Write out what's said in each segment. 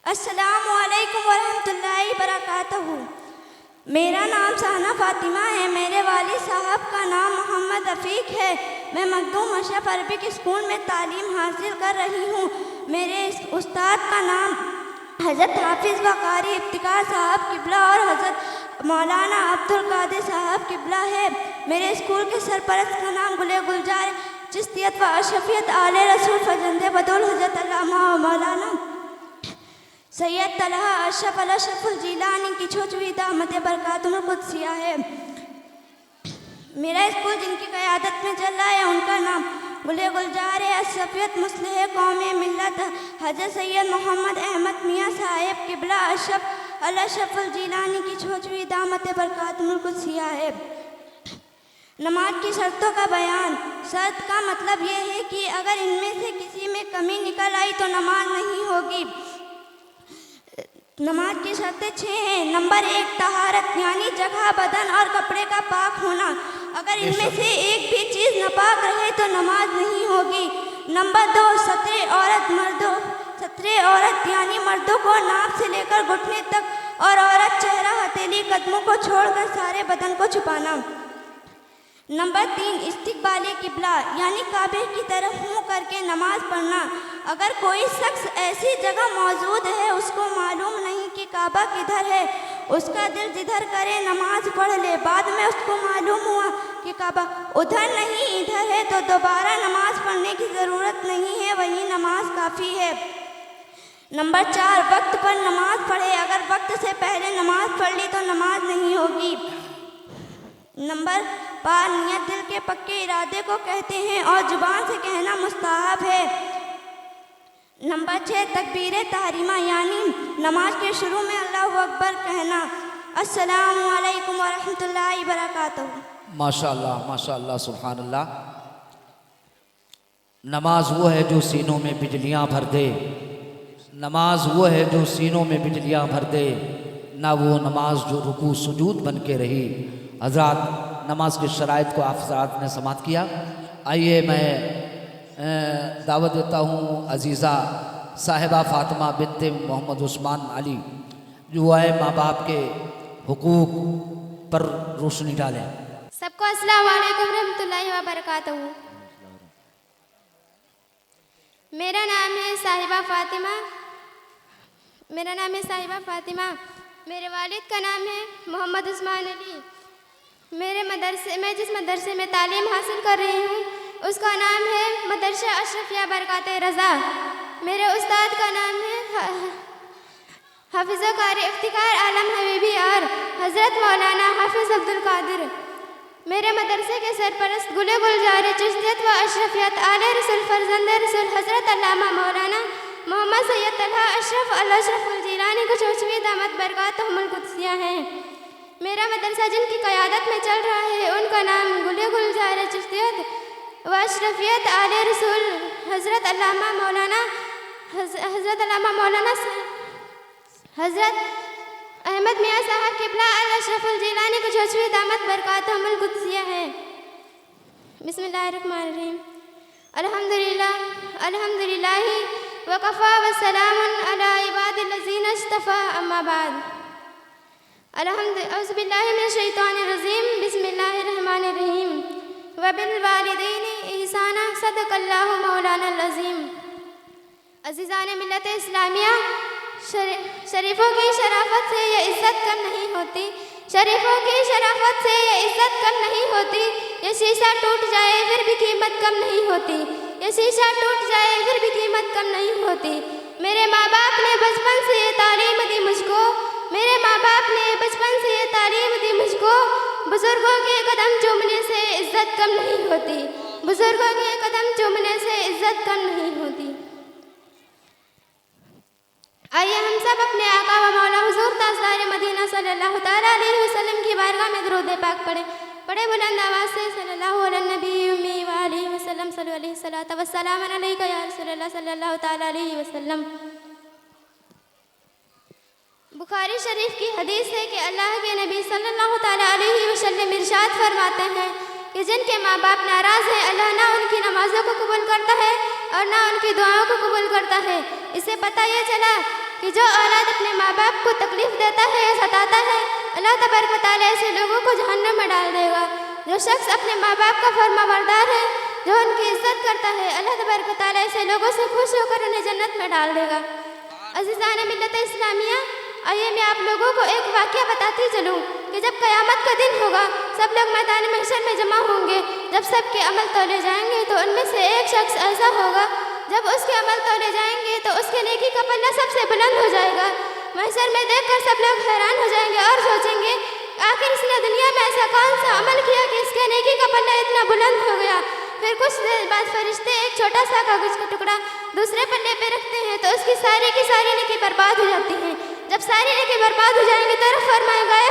अस्सलामु अलैकुम वरहमतुल्लाहि बरकातहू। मेरा नाम सहना फ़ातिमा है। मेरे वालिद साहब का नाम मोहम्मद रफ़ीक है। मैं मखदूम अशरफ अरबिक स्कूल में तालीम हासिल कर रही हूँ। मेरे उस्ताद का नाम हज़रत हाफिज़ व कारी इफ्तिकार साहब किबला और हज़रत मौलाना अब्दुल कादिर साहब किबला है। मेरे स्कूल के सरपरस्त का नाम गुले गुलजार चिश्तियत व अशरफियत आले रसूल फजंदे बदौल हज़रत अल्लामा मौलाना सैयद तलहा अशरफ अल-अशरफुल जीलानी की छोचवी दामत बरकातुहुल कुद्सिया है। मेरा स्कूल जिनकी क़यादत में चल रहा है उनका नाम गुले गुलजार अशरफियत मुस्लिह कौम मिल्लत हज़रत सैयद मोहम्मद अहमद मियाँ साहिब किबला अशरफ अल-अशरफुल जीलानी की छोचवी दामत बरकातुहुल कुद्सिया है। नमाज की शर्तों का बयान। शर्त का मतलब ये है कि अगर इनमें से किसी में कमी निकल आई तो नमाज नहीं होगी। नमाज की शर्तें 6 हैं। नंबर 1 तहारत यानी जगह, बदन और कपड़े का पाक होना। अगर इनमें से एक भी चीज़ नापाक रहे तो नमाज नहीं होगी। नंबर 2 सत्रे औरत यानी मर्दों को नाक से लेकर घुटने तक और औरत चेहरा, हथेली, कदमों को छोड़कर सारे बदन को छुपाना। नंबर 3 इस्तिक़बाले किबला यानी काबे की तरफ मुँह करके नमाज पढ़ना। अगर कोई शख्स ऐसी जगह मौजूद है उसको मालूम नहीं कि काबा किधर है, उसका दिल जिधर करे नमाज पढ़ ले। बाद में उसको मालूम हुआ कि काबा उधर नहीं इधर है तो दोबारा नमाज पढ़ने की ज़रूरत नहीं है, वही नमाज काफ़ी है। नंबर 4 वक्त पर नमाज पढ़े। अगर वक्त से पहले नमाज पढ़ ली तो नमाज नहीं होगी। नंबर 5 नियत दिल के पक्के इरादे को कहते हैं और जुबान से कहना मुस्ताहब है। नंबर 6 तकबीर तहरीमा यानी नमाज के शुरू में अल्लाहु अकबर कहना। अस्सलामु अलैकुम वरहमतुल्लाहि बरकातहू। माशाअल्लाह माशाअल्लाह सुभान अल्लाह। नमाज वो है जो सीनों में बिजलियां भर दे, नमाज वो है जो सीनों में बिजलियां भर दे, ना वो नमाज जो रुकू सुजूद बन के रही। हज़रात नमाज के शराइत को आप हज़रात ने समात किया। आइए मैं दावत देता हूँ अजीज़ा साहिबा फ़ातिमा बिन्ते मोहम्मद उस्मान अली जो आए माँ बाप के हुकूक पर रोशनी डालें। सबको अस्सलामु अलैकुम रहमतुल्लाहि व बरकातहू। मेरा नाम है साहिबा फ़ातिमा। मेरे वालिद का नाम है मोहम्मद उस्मान अली। मैं जिस मदरसे में तालीम हासिल कर रही हूँ उसका नाम है मदरसा अशरफिया बरकात रज़ा। मेरे उस्ताद का नाम है हाफिज़ कारी इफ्तिकार आलम हबीबी और हज़रत मौलाना हाफिज़ अब्दुल कादिर। मेरे मदरसे के सरपरस्त गुले गुलजार चिश्तियत व अशरफियत आले रसूल फरजंदे रसूल हज़रत अल्लामा मौलाना मोहम्मद सैयद तलहा अशरफ अल-अशरफुल जीलानी को छोचवी दामत बरकातुहुल कुद्सिया है। मेरा मदरसा जिनकी क़यादत में चल रहा है उनका नाम गुले गुलजार चिश्तियत व अशरफियत आले रसूल हज़रत अल्लामा मौलाना हज़रत अहमद मियाँ साहब किबला अल-अशरफुल जीलानी को छोचवी दामत बरकातुहुल कुद्सिया है। बिस्मिल्लाहिर्रहमानिर्रहीम। अल्हम्दुलिल्लाहि व कफ़ा व सलामुन अला इबादिल्लज़ीना इस्तफ़ा अम्मा बाद। औज़ु बिल्लाहि मिनश शैतानिर रजीम। बिस्मिल्लाहिर्रहमानिर्रहीम। व बिल वालिदैनि ihसाना सदक़ल्लाहु मौलानल अज़ीम। अज़ीज़ान मिल्लत इस्लामिया, शरीफों की शराफत से ये इज़्ज़त कम नहीं होती, शरीफों की शराफत से ये इज़्ज़त कम नहीं होती। ये शीशा टूट जाए फिर भी कीमत कम नहीं होती, ये शीशा टूट जाए फिर भी कीमत कम नहीं होती। मेरे माँ बाप ने बचपन से ये तालीम दी मुझको, मेरे माँ बाप ने बचपन से ये तालीम दी मुझको। बुज़ुर्गों के कदम चूमने से इज़्ज़त कम नहीं होती, बुज़ुर्गों के कदम चूमने से इज़्ज़त कम नहीं होती। आइए हम सब अपने आका व मौला हुज़ूर ताजदार मदीना सल्लल्लाहु तआला अलैहि वसल्लम की बारगाह में दुरूद पाक पढ़े बुलंद आवाज़ से सल्लल्लाहु अलैहि नबी उम्मी व अलैहि वसल्लम सल्लु अलैहि सलात व सलाम अलैका या रसूलल्लाह सल्लल्लाहु तआला अलैहि वसल्लम। बुखारी शरीफ की हदीस है कि अल्लाह के नबी सल्लल्लाहु तआला अलैहि वसल्लम इरशाद फरमाते हैं कि जिनके माँ बाप नाराज़ हैं अल्लाह ना उनकी नमाज़ों को कबूल करता है और ना उनकी दुआओं को कबूल करता है। इससे पता ये चला कि जो औलाद अपने माँ बाप को तकलीफ़ देता है या सताता है, अल्लाह तबारक व तआला ऐसे लोगों को जहन्नम में डाल देगा। जो शख्स अपने माँ बाप का फरमाबरदार है, जो उनकी इज्जत करता है, अल्लाह तबारक व तआला ऐसे लोगों से खुश होकर उन्हें जन्नत में डाल देगा। अज़ीज़ान मिल्लत इस्लामिया, आइए मैं आप लोगों को एक वाक़या बताती चलूँ कि जब क़यामत का दिन होगा, सब लोग मैदान महशर में जमा होंगे। जब सबके अमल तौले जाएंगे तो उनमें से एक शख्स ऐसा होगा, जब उसके अमल तौले जाएंगे तो उसके नेकी का पल्ला सबसे बुलंद हो जाएगा। महशर में देखकर सब लोग हैरान हो जाएंगे और सोचेंगे, आखिर इसने दुनिया में ऐसा कौन सा अमल किया कि इसके नेकी का पल्ला इतना बुलंद हो गया। फिर कुछ देर बाद फरिश्ते एक छोटा सा कागज का टुकड़ा दूसरे पल्ले पे रखते हैं तो उसकी सारी की सारी नेकी बर्बाद हो जाती है। जब सारी नेकी बर्बाद हो जाएंगी तो फरमाएगा, ऐ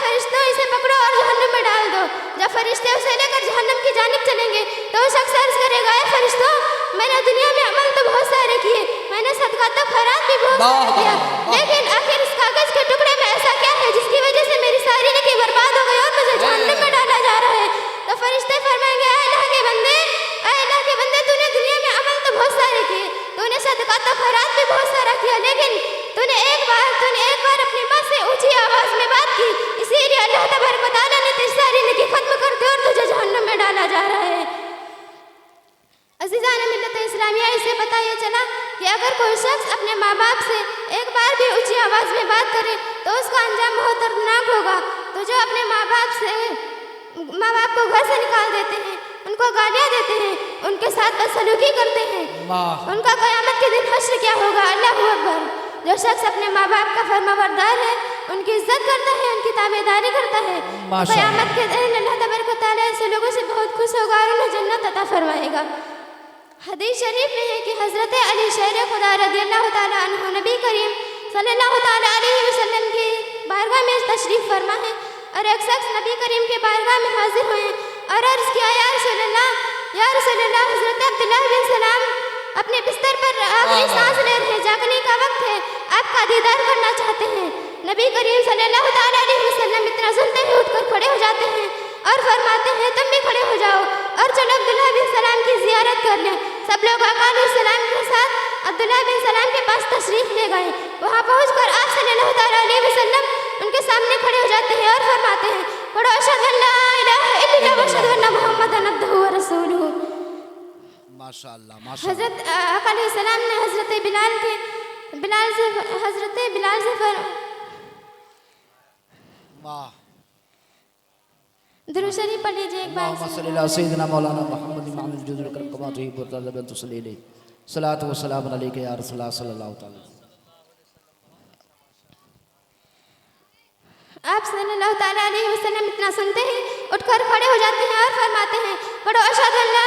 फरिश्तों इसे पकड़ो और जहन्नम में डाल दो। जब फरिश्ते उसे लेकर जहन्नम की जानिब चलेंगे तो वो शख्स अर्ज करेगा, ऐ फरिश्तों, मैंने दुनिया में अमल तो बहुत सारे किए, मैंने सदका तो खैरात भी बहुत सारे किया, लेकिन आखिर इस कागज के टुकड़े में ऐसा क्या है जिसकी वजह से मेरी सारी नेकी बर्बाद हो गई और मुझे जहन्नम में डाला जा रहा है। तो फरिश्ते फरमाएंगे, ऐ अल्लाह के बंदे, तूने दुनिया में अमल तो बहुत सारे किए, तूने सदका तो खैरात भी बहुत सारा किया, लेकिन तूने एक बार अपनी माँ से ऊंची आवाज में बात की, इसीलिए अल्लाह तबारक व तआला ने तेरी सारी नेकी खत्म कर दी और तुझे जहन्नम में डाला जा रहा है। अज़ीज़ान मिल्लत इस्लामिया, इससे पता ये चला कि अगर कोई शख्स अपने माँ बाप से एक बार भी ऊंची आवाज़ में बात करे तो उसका अंजाम बहुत दर्दनाक होगा। तो जो अपने माँ बाप को घर से निकाल देते हैं, उनको गालियाँ देते हैं, उनके साथ बदसलूकी करते हैं, उनका क़यामत के दिन हश्र क्या होगा। अल्लाहू अकबर। जो शख्स अपने माँ बाप का फरमाबरदार है, उनकी इज्जत करता है, उनकी ताबेदारी करता है, क़यामत के दिन अल्लाह तबारक व तआला ऐसे लोगों से बहुत खुश होगा और उन्हें जन्नत अता फरमाएगा। हदीस शरीफ में है कि हज़रत अली शेर खुदा रज़ियल्लाहु ताला अन्हु नबी करीम सल्लल्लाहु ताला अलैहि वसल्लम की बारगाह में तशरीफ़ फरमा है और एक शख्स नबी करीम के बारगाह में हाजिर हुए और अर्ज़ किया, या रसूल अल्लाह, हज़रत अब्दुल्लाह बिन सलाम अपने बिस्तर पर आखिरी सांस ले रहे हैं, जागने का वक्त है, आपका दीदार करना चाहते हैं। नबी करीम सल्लल्लाहु ताला अलैहि वसल्लम इतना सुनते ही उठकर खड़े हो जाते हैं और फरमाते हैं, तुम भी खड़े हो जाओ और चलो अब्दुल्लाह बिन सलाम की ज़ियारत कर लें। सब लोग आका अलैहिस्सलाम के साथ अब्दुल्लाह बिन सलाम के पास तशरीफ़ ले गए। वहाँ पहुँचकर आप सल्लल्लाहु ताला अलैहि वसल्लम उनके सामने खड़े हो जाते हैं और फरमाते हैं, पढ़ो अशहदु अल्ला इलाहा इल्लल्लाह व अशहदु अन्ना मुहम्मदन अब्दुहु व रसूलुहु। माशाअल्लाह, हज़रत आका अलैहिस्सलाम ने हज़रत बिलाल से दुरूद शरीफ पढ़ लीजिए एक बार। सय्यदना मौलाना मुहम्मद इमाम जुज़ुल करकमा तुही बुरतज़बन तुसलीले सलात व सलाम अलैका या रसूलल्लाह सल्लल्लाहु ताला। आप सल्लल्लाहु ताला अलैहि वसल्लम इतना सुनते ही उठकर खड़े हो जाते हैं और फरमाते हैं, पढ़ो अशहदु अल्ला,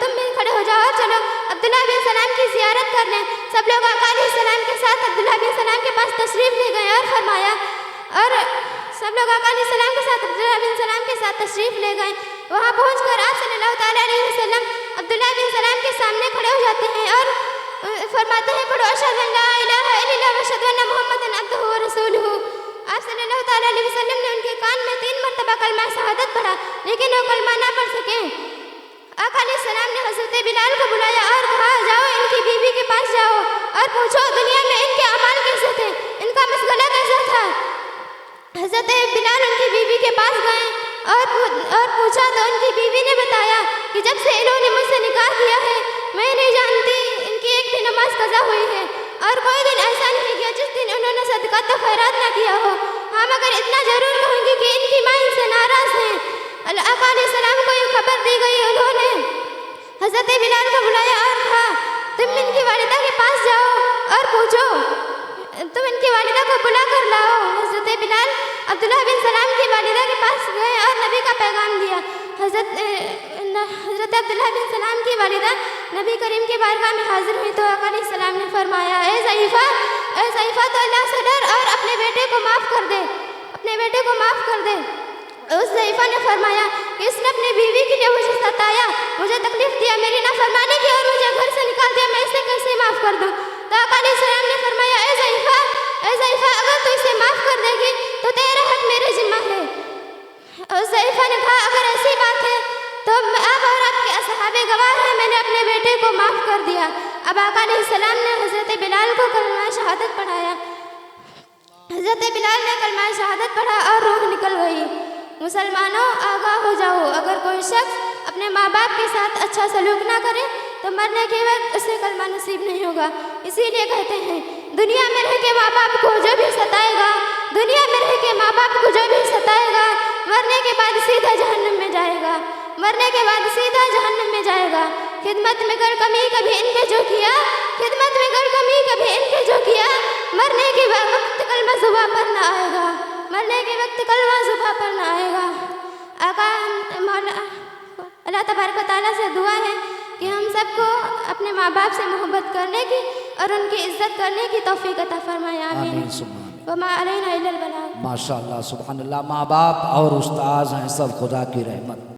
तुम भी खड़े हो जाओ और चलो अब्दुल्लाह बिन सलाम की ज़ियारत कर लें। सब लोग आका अलैहिस्सलाम के साथ अब्दुल्लाह बिन सलाम के पास तशरीफ़ ले गए और फरमाया, और सब लोग आका अलैहिस्सलाम के साथ अब्दुल्लाह बिन सलाम के साथ तशरीफ़ ले गए। वहाँ पहुँचकर आप सल्लल्लाहु ताला अलैहि वसल्लम अब्दुल्लाह बिन सलाम के सामने खड़े हो जाते हैं और फरमाते हैं, पढ़ो अशहदु अल्ला इलाहा इल्लल्लाह व अशहदु अन्ना मुहम्मदन अब्दुहु व रसूलुहु। आप सल्लल्लाहु ताला अलैहि वसल्लम ने उनके कान में 3 मरतबा कलमा शहादत पढ़ा, लेकिन वो कलमा ना पढ़ सके। आका अलैहिस्सलाम ने हज़रत बिलाल को बुलाया और कहा, जाओ इनकी बीवी के पास जाओ और पूछो दुनिया में इनके अमाल कैसे थे, इनका मसगला कैसा था। हज़रत बिलाल उनकी बीवी के पास गए और पूछा तो उनकी बीवी ने बताया कि जब से इन्होंने मुझसे निकाह किया है, मैं नहीं जानती इनकी एक भी नमाज कज़ा हुई है और कोई दिन ऐसा नहीं गया जिस दिन उन्होंने सदका तो खैरात ना किया हो। हाँ, मगर इतना ज़रूर कहूँगी कि इनकी माँ इनसे नाराज़ हैं। आका अलैहिस्सलाम को ये खबर दी गई। उन्होंने हज़रत बिलाल को बुलाया और कहा, तुम इनकी वालिदा के पास जाओ और पूछो, तुम इनकी वालिदा को बुला कर लाओ। हज़रत बिलाल अब्दुल्लाह बिन सलाम की वालिदा के पास गए और नबी का पैगाम दिया। हज़रत अब्दुल्लाह बिन सलाम की वालिदा नबी करीम के बारगाह में हाजिर हुई तो आका अलैहिस्सलाम ने फरमाया, ए ज़ईफ़ा, तो अल्लाह से डर और अपने बेटे को माफ़ कर दे, अपने बेटे को माफ़ कर दे। उस ज़ईफ़ा ने फरमाया कि इसने अपनी बीवी के लिए मुझे सताया, मुझे तकलीफ़ दिया, मेरी नाफरमानी की और मुझे घर से निकाल दिया, मैं इसे कैसे माफ़ कर दूँ। तो आका अलैहिस्सलाम ने फरमाया, ए ज़ईफ़ा, अगर तू इसे माफ़ कर देगी तो तेरा हक मेरे जिम्मा है। उस ज़ईफ़ा ने कहा, अगर ऐसी बात है तो आप और आपके असहाबे गवाह हैं, मैंने अपने बेटे को माफ़ कर दिया। अब आका अलैहिस्सलाम ने हज़रत बिलाल को कलमा शहादत पढ़ाया। हज़रत बिलाल ने कलमा शहादत पढ़ा और रूह निकल गई। मुसलमानों, आगाह हो जाओ, अगर कोई शख्स अपने माँ बाप के साथ अच्छा सलूक ना करे तो मरने के वक्त उसे कलमा नसीब नहीं होगा। इसीलिए कहते हैं, दुनिया में रह के माँ बाप को जो भी सताएगा, दुनिया में रह के माँ बाप को जो भी सताएगा, मरने के बाद सीधा जहन्नम में जाएगा, मरने के बाद सीधा जहन्नम में जाएगा। खिदमत में कर कमी कभी इनके जो किया, खिदमत में कर कमी कभी इनके जो किया, मरने के वक्त कलमा ज़ुबान पर ना आएगा, मरने के वक्त कलमा ज़ुबान पर ना आएगा। आका मौला अल्लाह तबारक व तआला से दुआ है कि हम सबको अपने माँ बाप से मोहब्बत करने की और उनकी इज्जत करने की तौफीक अता फरमाए। आमीन। आमीन सुम्मा आमीन। वमा अलैना इल्लल बलाग। माशाअल्लाह, सुभान अल्लाह। माँ बाप और उस्ताद हैं सब खुदा की रहमत।